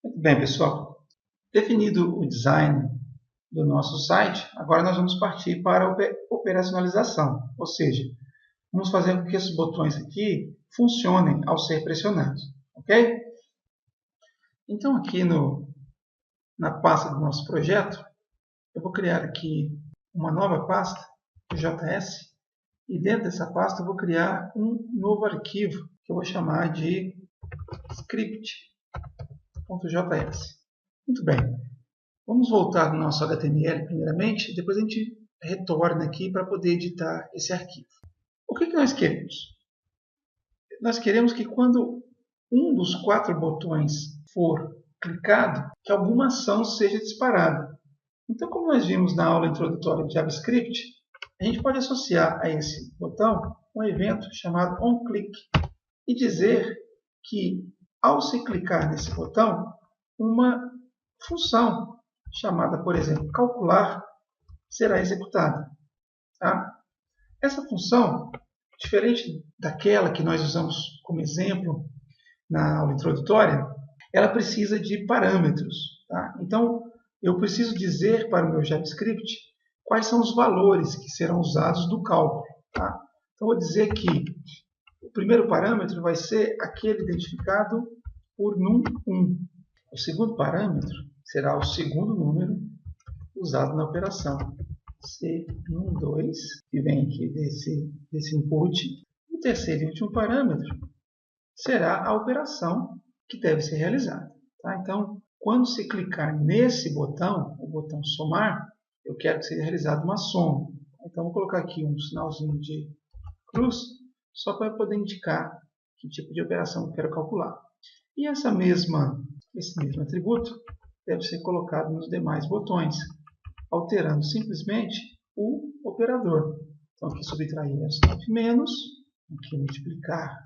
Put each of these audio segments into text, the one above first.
Muito bem, pessoal. Definido o design do nosso site, agora nós vamos partir para a operacionalização, ou seja, vamos fazer com que esses botões aqui funcionem ao ser pressionados, ok? Então, aqui na pasta do nosso projeto, eu vou criar aqui uma nova pasta, JS, e dentro dessa pasta eu vou criar um novo arquivo, que eu vou chamar de script.js. Muito bem. Vamos voltar no nosso HTML primeiramente, depois a gente retorna aqui para poder editar esse arquivo. O que nós queremos? Nós queremos que quando um dos 4 botões for clicado, que alguma ação seja disparada. Então, como nós vimos na aula introdutória de JavaScript, a gente pode associar a esse botão um evento chamado onClick e dizer que, ao se clicar nesse botão, uma função chamada, por exemplo, calcular, será executada. Tá? Essa função, diferente daquela que nós usamos como exemplo na aula introdutória, ela precisa de parâmetros. Tá? Então, eu preciso dizer para o meu JavaScript quais são os valores que serão usados do cálculo. Tá? Então, vou dizer que o primeiro parâmetro vai ser aquele identificado por num1. O segundo parâmetro será o segundo número usado na operação, C num2, que vem aqui desse input. O terceiro e último parâmetro será a operação que deve ser realizada. Tá? Então, quando se clicar nesse botão, o botão somar, eu quero que seja realizada uma soma. Então, vou colocar aqui um sinalzinho de cruz, só para poder indicar que tipo de operação eu quero calcular. E esse mesmo atributo deve ser colocado nos demais botões, alterando simplesmente o operador. Então, aqui subtrair é menos, aqui multiplicar,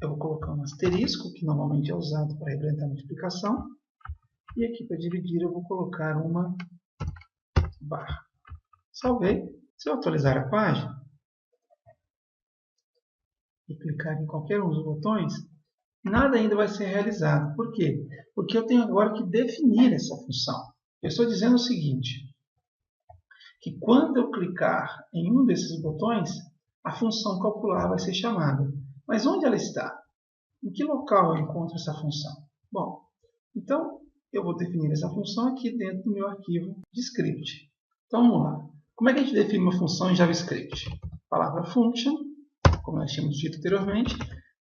eu vou colocar um asterisco, que normalmente é usado para representar a multiplicação, e aqui para dividir eu vou colocar uma barra. Salvei. Se eu atualizar a página e clicar em qualquer um dos botões, nada ainda vai ser realizado. Por quê? Porque eu tenho agora que definir essa função. Eu estou dizendo o seguinte, que quando eu clicar em um desses botões, a função calcular vai ser chamada. Mas onde ela está? Em que local eu encontro essa função? Bom, então eu vou definir essa função aqui dentro do meu arquivo de script. Então vamos lá. Como é que a gente define uma função em JavaScript? A palavra function, como nós tínhamos dito anteriormente,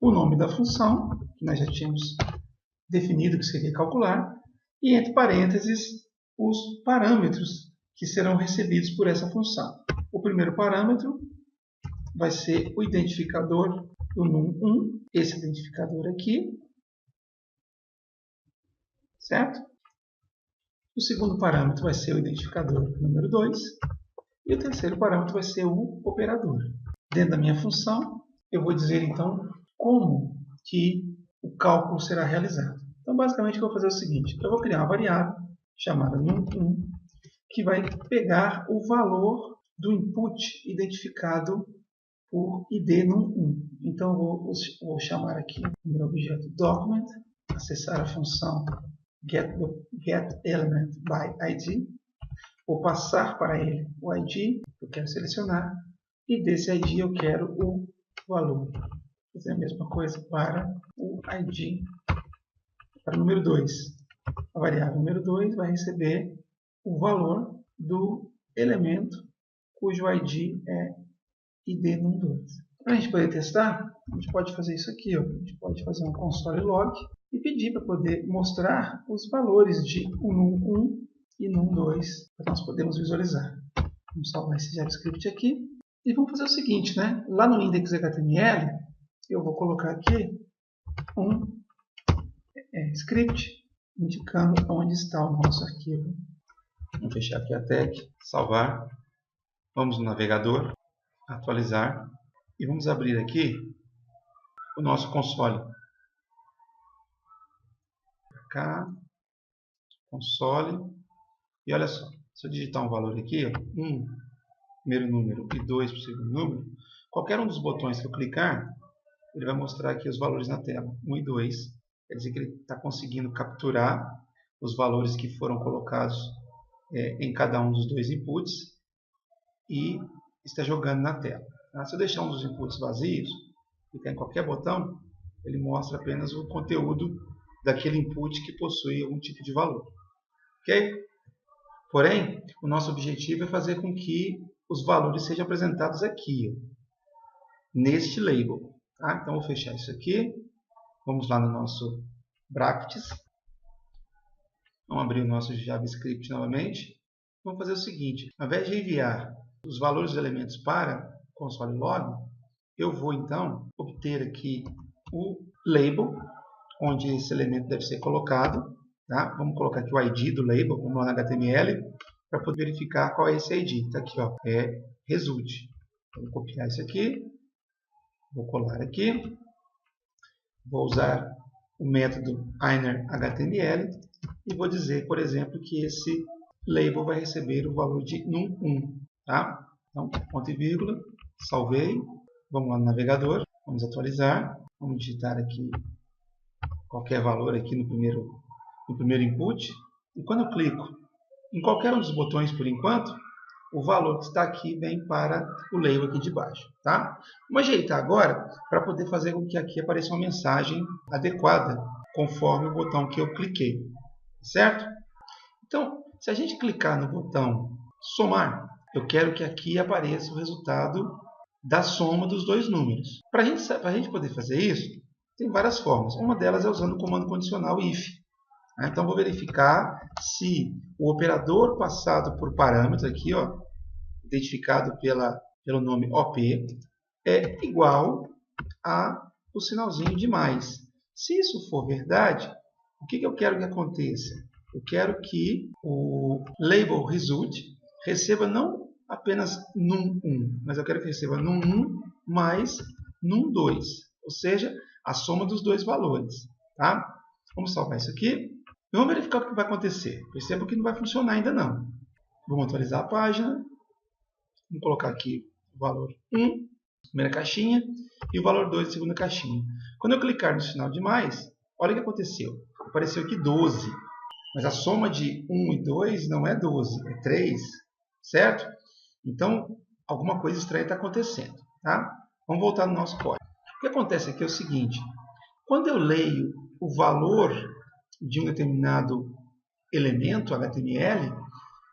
o nome da função, que nós já tínhamos definido que seria calcular, e entre parênteses os parâmetros que serão recebidos por essa função. O primeiro parâmetro vai ser o identificador do num1, esse identificador aqui, certo? O segundo parâmetro vai ser o identificador número 2, e o terceiro parâmetro vai ser o operador. Dentro da minha função, eu vou dizer então como que o cálculo será realizado. Então, basicamente, eu vou fazer o seguinte, eu vou criar uma variável chamada num1, que vai pegar o valor do input identificado por id num1. Então, eu vou chamar aqui o meu objeto document, acessar a função getElementById, vou passar para ele o ID que eu quero selecionar, e desse ID eu quero o valor. Vou fazer a mesma coisa para o ID, para o número 2. A variável número 2 vai receber o valor do elemento cujo ID é id num2. Para a gente poder testar, a gente pode fazer isso aqui. Ó. A gente pode fazer um console log e pedir para poder mostrar os valores de num1 e num2 para nós podermos visualizar. Vamos salvar esse JavaScript aqui. E vamos fazer o seguinte, né? Lá no index.html, eu vou colocar aqui um script indicando onde está o nosso arquivo. Vamos fechar aqui a tag, salvar. Vamos no navegador, atualizar. E vamos abrir aqui o nosso console. Cá, console. E olha só, se eu digitar um valor aqui, 1 primeiro número e 2 para o segundo número, qualquer um dos botões que eu clicar, ele vai mostrar aqui os valores na tela, 1 e 2, quer dizer que ele está conseguindo capturar os valores que foram colocados em cada um dos dois inputs e está jogando na tela. Tá? Se eu deixar um dos inputs vazios, clicar em qualquer botão, ele mostra apenas o conteúdo daquele input que possui algum tipo de valor. Ok? Porém, o nosso objetivo é fazer com que os valores sejam apresentados aqui, neste label. Tá? Então, vou fechar isso aqui. Vamos lá no nosso brackets. Vamos abrir o nosso JavaScript novamente. Vamos fazer o seguinte, ao invés de enviar os valores dos elementos para o console log, eu vou então obter aqui o label, onde esse elemento deve ser colocado. Tá? Vamos colocar aqui o ID do label, vamos lá na HTML, para poder verificar qual é esse ID. Está aqui, ó, é result. Vou copiar isso aqui, vou colar aqui, vou usar o método innerHTML e vou dizer, por exemplo, que esse label vai receber o valor de num1. Tá? Então, ponto e vírgula, salvei, vamos lá no navegador, vamos atualizar, vamos digitar aqui qualquer valor aqui no primeiro input, e quando eu clico em qualquer um dos botões por enquanto, o valor que está aqui vem para o label aqui de baixo. Tá? Vamos ajeitar agora para poder fazer com que aqui apareça uma mensagem adequada conforme o botão que eu cliquei. Certo? Então, se a gente clicar no botão somar, eu quero que aqui apareça o resultado da soma dos dois números. Para a gente poder fazer isso, tem várias formas. Uma delas é usando o comando condicional if. Então, vou verificar se o operador passado por parâmetro, aqui, ó, identificado pelo nome OP, é igual ao sinalzinho de mais. Se isso for verdade, o que eu quero que aconteça? Eu quero que o label result receba não apenas num1, mas eu quero que receba num1 mais num2, ou seja, a soma dos dois valores. Tá? Vamos salvar isso aqui. E vamos verificar o que vai acontecer. Perceba que não vai funcionar ainda não. Vamos atualizar a página. Vamos colocar aqui o valor 1, primeira caixinha, e o valor 2, segunda caixinha. Quando eu clicar no sinal de mais, olha o que aconteceu. Apareceu aqui 12. Mas a soma de 1 e 2 não é 12, é 3. Certo? Então, alguma coisa estranha está acontecendo. Tá? Vamos voltar no nosso código. O que acontece aqui é o seguinte. Quando eu leio o valor de um determinado elemento HTML,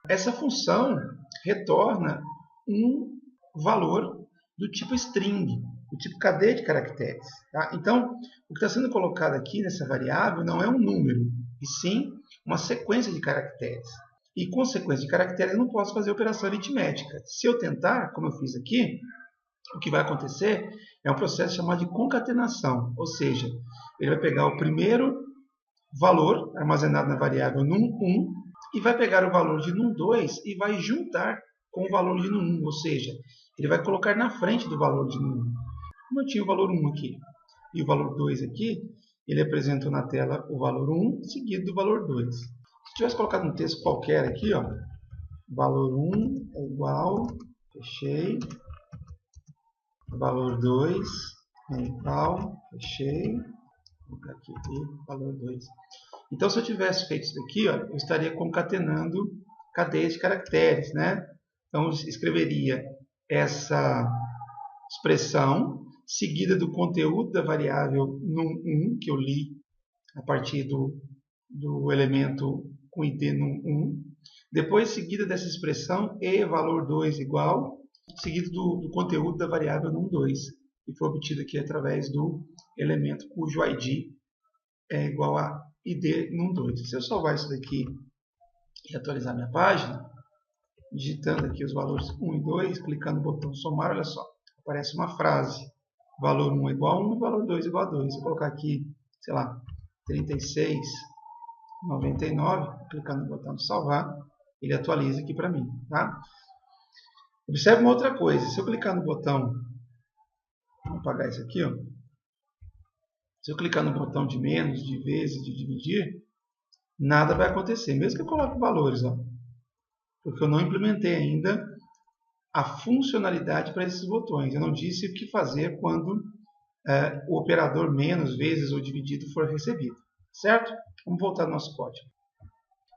essa função retorna um valor do tipo string, do tipo cadeia de caracteres. Tá? Então, o que está sendo colocado aqui nessa variável não é um número, e sim uma sequência de caracteres. E com sequência de caracteres eu não posso fazer operação aritmética. Se eu tentar, como eu fiz aqui, o que vai acontecer é um processo chamado de concatenação, ou seja, ele vai pegar o primeiro valor armazenado na variável num1 e vai pegar o valor de num2 e vai juntar com o valor de num1, ou seja, ele vai colocar na frente do valor de num1. Como eu tinha o valor 1 aqui e o valor 2 aqui, ele apresentou na tela o valor 1 seguido do valor 2. Se eu tivesse colocado um texto qualquer aqui, ó, valor 1 é igual, fechei, valor 2 é igual, fechei, vou colocar aqui, valor 2. Então, se eu tivesse feito isso daqui, ó, eu estaria concatenando cadeias de caracteres, né? Então, eu escreveria essa expressão seguida do conteúdo da variável num1, que eu li a partir do elemento com id num1. Depois, seguida dessa expressão, e valor 2 igual, seguido do conteúdo da variável num2, que foi obtido aqui através do elemento cujo id é igual a id num2. Se eu salvar isso daqui e atualizar minha página, digitando aqui os valores 1 e 2, clicando no botão somar, olha só, aparece uma frase, valor 1 é igual a 1 e valor 2 é igual a 2. Se eu colocar aqui, sei lá, 36,99, clicando no botão de salvar, ele atualiza aqui para mim. Tá? Observe uma outra coisa, se eu clicar no botão, vamos apagar isso aqui, ó. Se eu clicar no botão de menos, de vezes, de dividir, nada vai acontecer, mesmo que eu coloque valores, ó, porque eu não implementei ainda a funcionalidade para esses botões. Eu não disse o que fazer quando o operador menos, vezes ou dividido for recebido. certo? Vamos voltar ao nosso código.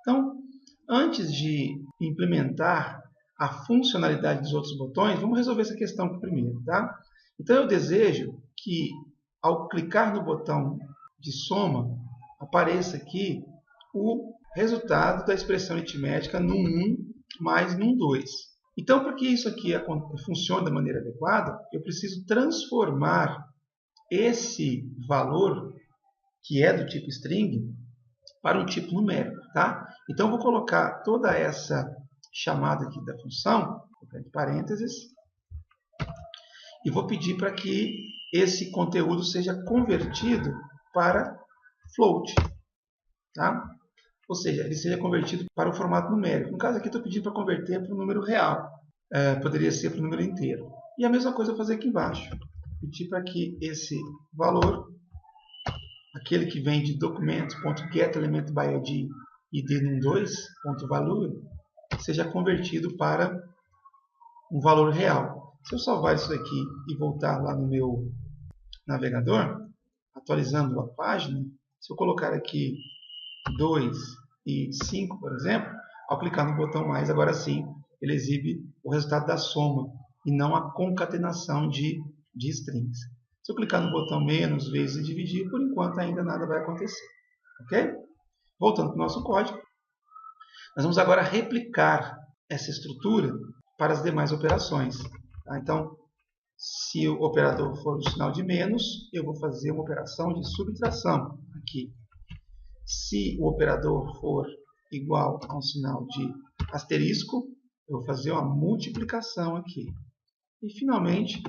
Então, antes de implementar a funcionalidade dos outros botões, vamos resolver essa questão aqui primeiro, tá? Então, eu desejo que, ao clicar no botão de soma, apareça aqui o resultado da expressão aritmética num 1 mais num 2. Então, para que isso aqui funcione da maneira adequada, eu preciso transformar esse valor, que é do tipo string, para um tipo numérico, tá? Então, eu vou colocar toda essa chamada aqui da função, entre parênteses, e vou pedir para que esse conteúdo seja convertido para float, tá? Ou seja, ele seja convertido para o formato numérico. No caso aqui, estou pedindo para converter para o número real. Poderia ser para o número inteiro. E a mesma coisa eu vou fazer aqui embaixo. Pedir para que esse valor, aquele que vem de documentos.getElementById id num2.value, seja convertido para um valor real. Se eu salvar isso aqui e voltar lá no meu navegador, atualizando a página, se eu colocar aqui 2 e 5, por exemplo, ao clicar no botão mais, agora sim, ele exibe o resultado da soma e não a concatenação de strings. Se eu clicar no botão menos, vezes e dividir, por enquanto ainda nada vai acontecer. Ok? Voltando para o nosso código, nós vamos agora replicar essa estrutura para as demais operações. Tá? Então, se o operador for o sinal de menos, eu vou fazer uma operação de subtração aqui. Se o operador for igual a um sinal de asterisco, eu vou fazer uma multiplicação aqui. E, finalmente,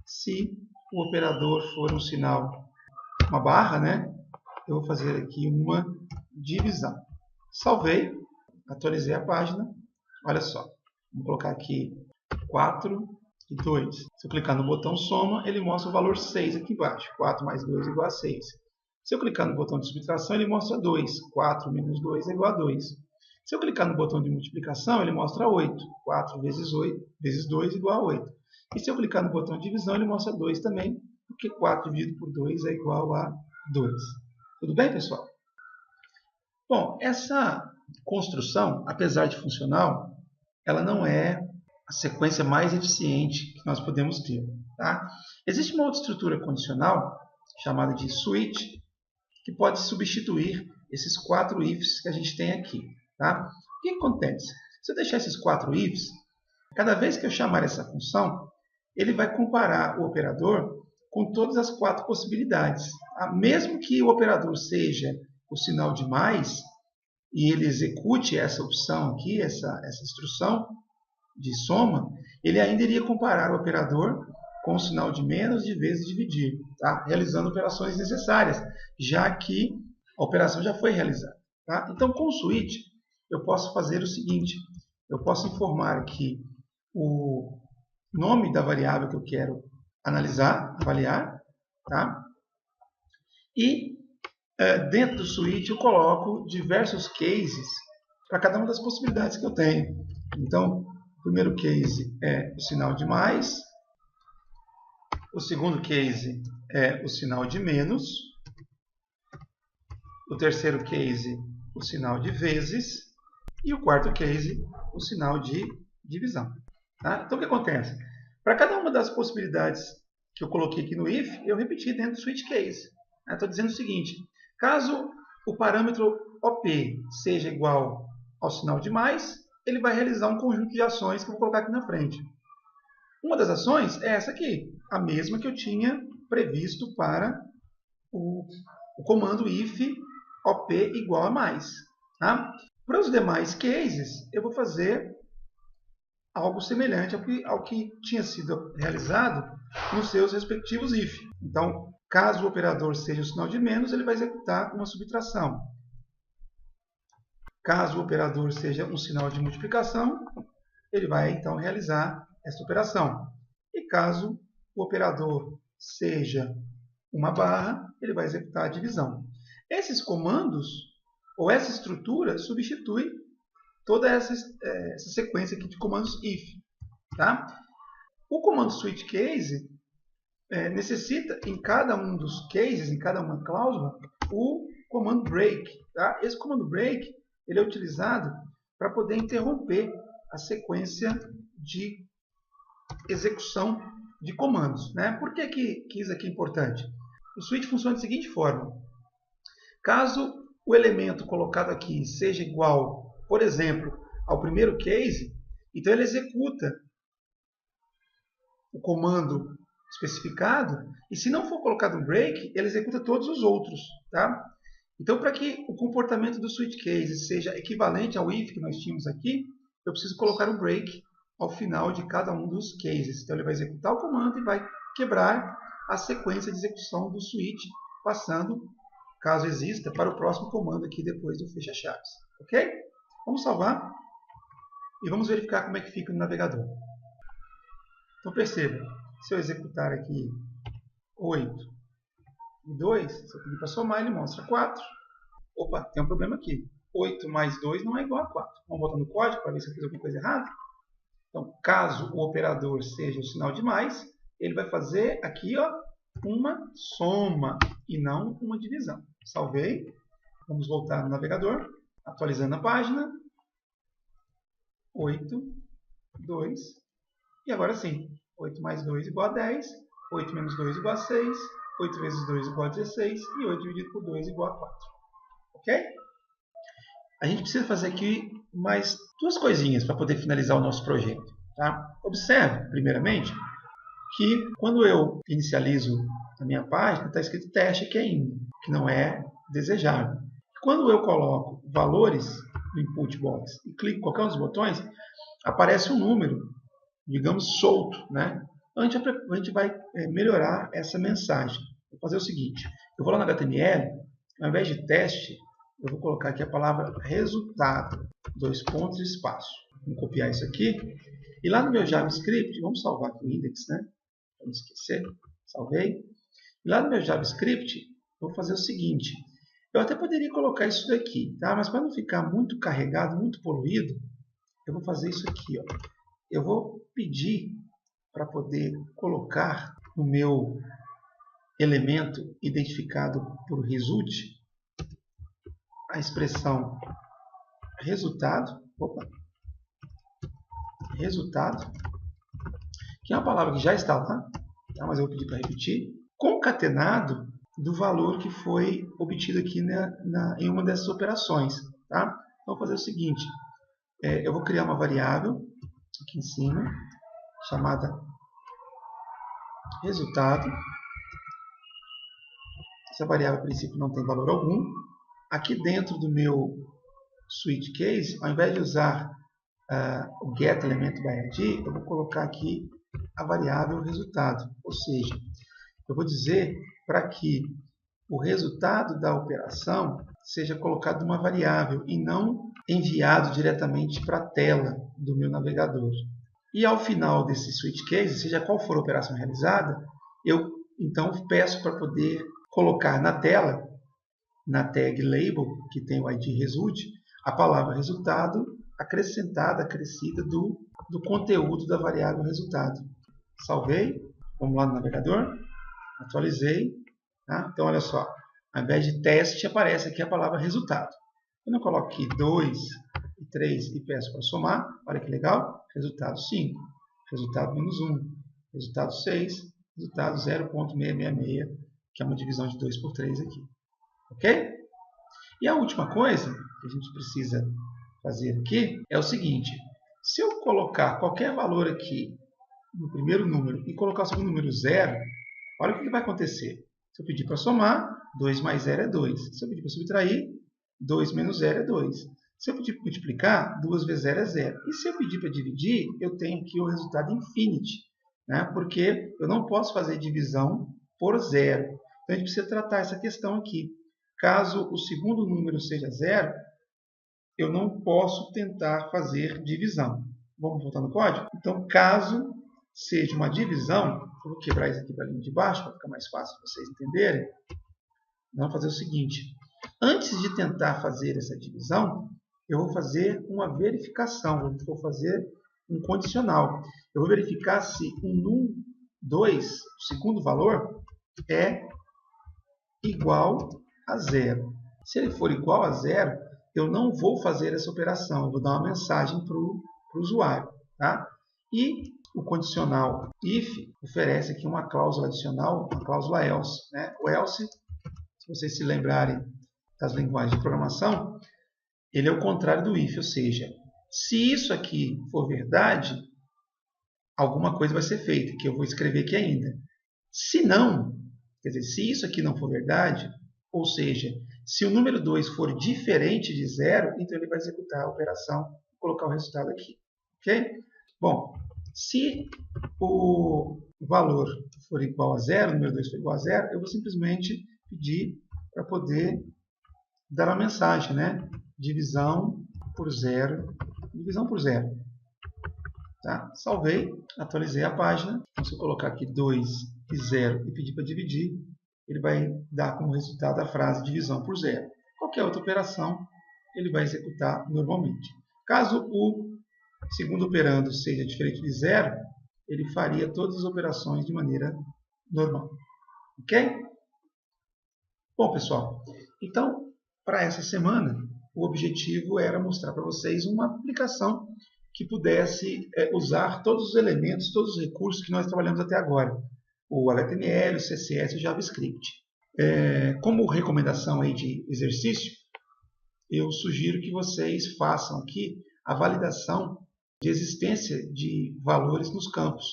se o operador for um sinal, uma barra, né, eu vou fazer aqui uma divisão. Salvei, atualizei a página. Olha só, vou colocar aqui 4 e 2. Se eu clicar no botão soma, ele mostra o valor 6 aqui embaixo. 4 mais 2 é igual a 6. Se eu clicar no botão de subtração, ele mostra 2. 4 menos 2 é igual a 2. Se eu clicar no botão de multiplicação, ele mostra 8. 4 vezes 2 é igual a 8. E se eu clicar no botão de divisão, ele mostra 2 também, porque 4 dividido por 2 é igual a 2. Tudo bem, pessoal? Bom, essa construção, apesar de funcional, ela não é a sequência mais eficiente que nós podemos ter. Tá? Existe uma outra estrutura condicional, chamada de switch, que pode substituir esses 4 ifs que a gente tem aqui. Tá? O que acontece? Se eu deixar esses 4 ifs, cada vez que eu chamar essa função, ele vai comparar o operador com todas as 4 possibilidades. Tá? Mesmo que o operador seja o sinal de mais, e ele execute essa opção aqui, essa instrução de soma, ele ainda iria comparar o operador com o sinal de menos, de vezes, dividir, tá? Realizando operações necessárias, já que a operação já foi realizada. Tá? Então, com o switch, eu posso fazer o seguinte, eu posso informar aqui o nome da variável que eu quero avaliar, tá? E dentro do switch eu coloco diversos cases para cada uma das possibilidades que eu tenho. Então, o primeiro case é o sinal de mais, o segundo case é o sinal de menos, o terceiro case o sinal de vezes e o quarto case o sinal de divisão. Tá? Então, o que acontece? Para cada uma das possibilidades que eu coloquei aqui no if, eu repeti dentro do switch case. Estou dizendo o seguinte, caso o parâmetro OP seja igual ao sinal de mais, ele vai realizar um conjunto de ações que eu vou colocar aqui na frente. Uma das ações é essa aqui, a mesma que eu tinha previsto para o comando if OP igual a mais. Tá? Para os demais cases, eu vou fazer algo semelhante ao que tinha sido realizado nos seus respectivos if. Então, caso o operador seja o sinal de menos, ele vai executar uma subtração. Caso o operador seja um sinal de multiplicação, ele vai então realizar essa operação. E caso o operador seja uma barra, ele vai executar a divisão. Esses comandos, ou essa estrutura, substitui toda essa sequência aqui de comandos if. Tá? O comando switch case necessita, em cada um dos cases, em cada uma cláusula, o comando break. Tá? Esse comando break ele é utilizado para poder interromper a sequência de execução de comandos. Né? Por que isso aqui é importante? O switch funciona da seguinte forma. Caso o elemento colocado aqui seja igual, por exemplo, ao primeiro case, então ele executa o comando especificado, e se não for colocado um break, ele executa todos os outros. Tá? Então, para que o comportamento do switch case seja equivalente ao if que nós tínhamos aqui, eu preciso colocar um break ao final de cada um dos cases. Então, ele vai executar o comando e vai quebrar a sequência de execução do switch, passando, caso exista, para o próximo comando aqui depois do fecha-chaves. Ok? Vamos salvar e vamos verificar como é que fica no navegador. Então, perceba, se eu executar aqui 8 e 2, se eu pedir para somar, ele mostra 4. Opa, tem um problema aqui. 8 mais 2 não é igual a 4. Vamos voltar no código para ver se eu fiz alguma coisa errada. Então, caso o operador seja o sinal de mais, ele vai fazer aqui uma soma e não uma divisão. Salvei. Vamos voltar no navegador, atualizando a página. 8, 2. E agora sim, 8 mais 2 igual a 10, 8 menos 2 igual a 6, 8 vezes 2 igual a 16 e 8 dividido por 2 igual a 4. Ok? A gente precisa fazer aqui mais duas coisinhas para poder finalizar o nosso projeto. Tá? Observe, primeiramente, que quando eu inicializo a minha página, está escrito teste aqui ainda, que não é desejável. Quando eu coloco valores no input box e clico em qualquer um dos botões, aparece um número, digamos, solto. Né? A gente vai melhorar essa mensagem. Vou fazer o seguinte, eu vou lá no HTML, ao invés de teste, eu vou colocar aqui a palavra resultado, 2 pontos e espaço. Vamos copiar isso aqui. E lá no meu JavaScript, vamos salvar aqui o index, né? Para não esquecer, salvei. E lá no meu JavaScript, eu vou fazer o seguinte. Eu até poderia colocar isso daqui, tá? Mas para não ficar muito carregado, muito poluído, eu vou fazer isso aqui. Ó. Eu vou pedir para poder colocar no meu elemento identificado por result, a expressão resultado, que é uma palavra que já está lá, tá? Mas eu vou pedir para repetir, concatenado do valor que foi obtido aqui em uma dessas operações. Tá? Então, vou fazer o seguinte, eu vou criar uma variável aqui em cima, chamada resultado. Essa variável, a princípio, não tem valor algum. Aqui dentro do meu switch case, ao invés de usar o getElementById, eu vou colocar aqui a variável resultado. Ou seja, eu vou dizer para que o resultado da operação seja colocado numa variável e não enviado diretamente para a tela do meu navegador. E ao final desse switch case, seja qual for a operação realizada, eu então peço para poder colocar na tela, na tag label, que tem o ID result, a palavra resultado acrescentada, acrescida do conteúdo da variável resultado. Salvei, vamos lá no navegador, atualizei. Tá? Então, olha só, ao invés de teste, aparece aqui a palavra resultado. Quando eu coloco aqui 2 e 3 e peço para somar, olha que legal, resultado 5, resultado menos 1, resultado 6, resultado 0.666, que é uma divisão de 2 por 3 aqui. Ok? E a última coisa que a gente precisa fazer aqui é o seguinte, se eu colocar qualquer valor aqui no primeiro número e colocar o segundo número 0, olha o que vai acontecer. Se eu pedir para somar, 2 mais 0 é 2. Se eu pedir para subtrair, 2 menos 0 é 2. Se eu pedir para multiplicar, 2 vezes 0 é 0. E se eu pedir para dividir, eu tenho aqui o resultado infinity, né? Porque eu não posso fazer divisão por 0. Então, a gente precisa tratar essa questão aqui. Caso o segundo número seja 0, eu não posso tentar fazer divisão. Vamos voltar no código? Então, caso seja uma divisão, eu vou quebrar isso aqui para a linha de baixo, para ficar mais fácil para vocês entenderem. Vamos fazer o seguinte. Antes de tentar fazer essa divisão, eu vou fazer uma verificação, eu vou fazer um condicional. Eu vou verificar se o 2, o segundo valor, é igual a 0. Se ele for igual a 0, eu não vou fazer essa operação, eu vou dar uma mensagem para o usuário. Tá? E o condicional if oferece aqui uma cláusula adicional, uma cláusula else. Né? O else, se vocês se lembrarem das linguagens de programação, ele é o contrário do if, ou seja, se isso aqui for verdade, alguma coisa vai ser feita, que eu vou escrever aqui ainda. Se não, quer dizer, se isso aqui não for verdade, ou seja, se o número 2 for diferente de 0, então ele vai executar a operação e colocar o resultado aqui. Ok? Bom, se o valor for igual a 0, o número 2 for igual a 0, eu vou simplesmente pedir para poder dar uma mensagem, né? Divisão por 0. Divisão por 0. Tá? Salvei, atualizei a página. Então, se eu colocar aqui 2 e 0 e pedir para dividir, ele vai dar como resultado a frase divisão por 0. Qualquer outra operação, ele vai executar normalmente. Caso o segundo operando seja diferente de 0, ele faria todas as operações de maneira normal. Ok? Bom, pessoal, então, para essa semana, o objetivo era mostrar para vocês uma aplicação que pudesse usar todos os elementos, todos os recursos que nós trabalhamos até agora. O HTML, o CSS e o JavaScript. Como recomendação aí de exercício, eu sugiro que vocês façam aqui a validação de existência de valores nos campos.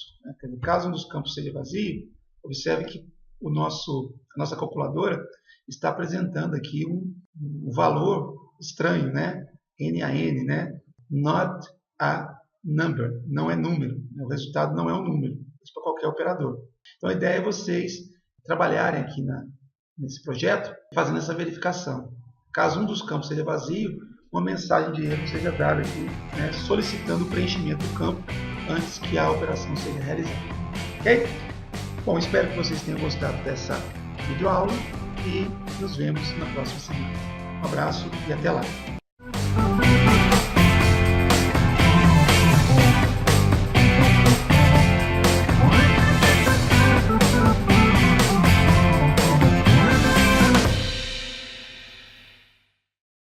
Caso um dos campos seja vazio, observe que a nossa calculadora está apresentando aqui um valor estranho, né? NaN, né? Not a number, não é número. O resultado não é um número, isso para qualquer operador. Então a ideia é vocês trabalharem aqui nesse projeto fazendo essa verificação. Caso um dos campos seja vazio, uma mensagem de erro seja dada aqui, né, solicitando o preenchimento do campo antes que a operação seja realizada. Ok? Bom, espero que vocês tenham gostado dessa videoaula e nos vemos na próxima semana. Um abraço e até lá!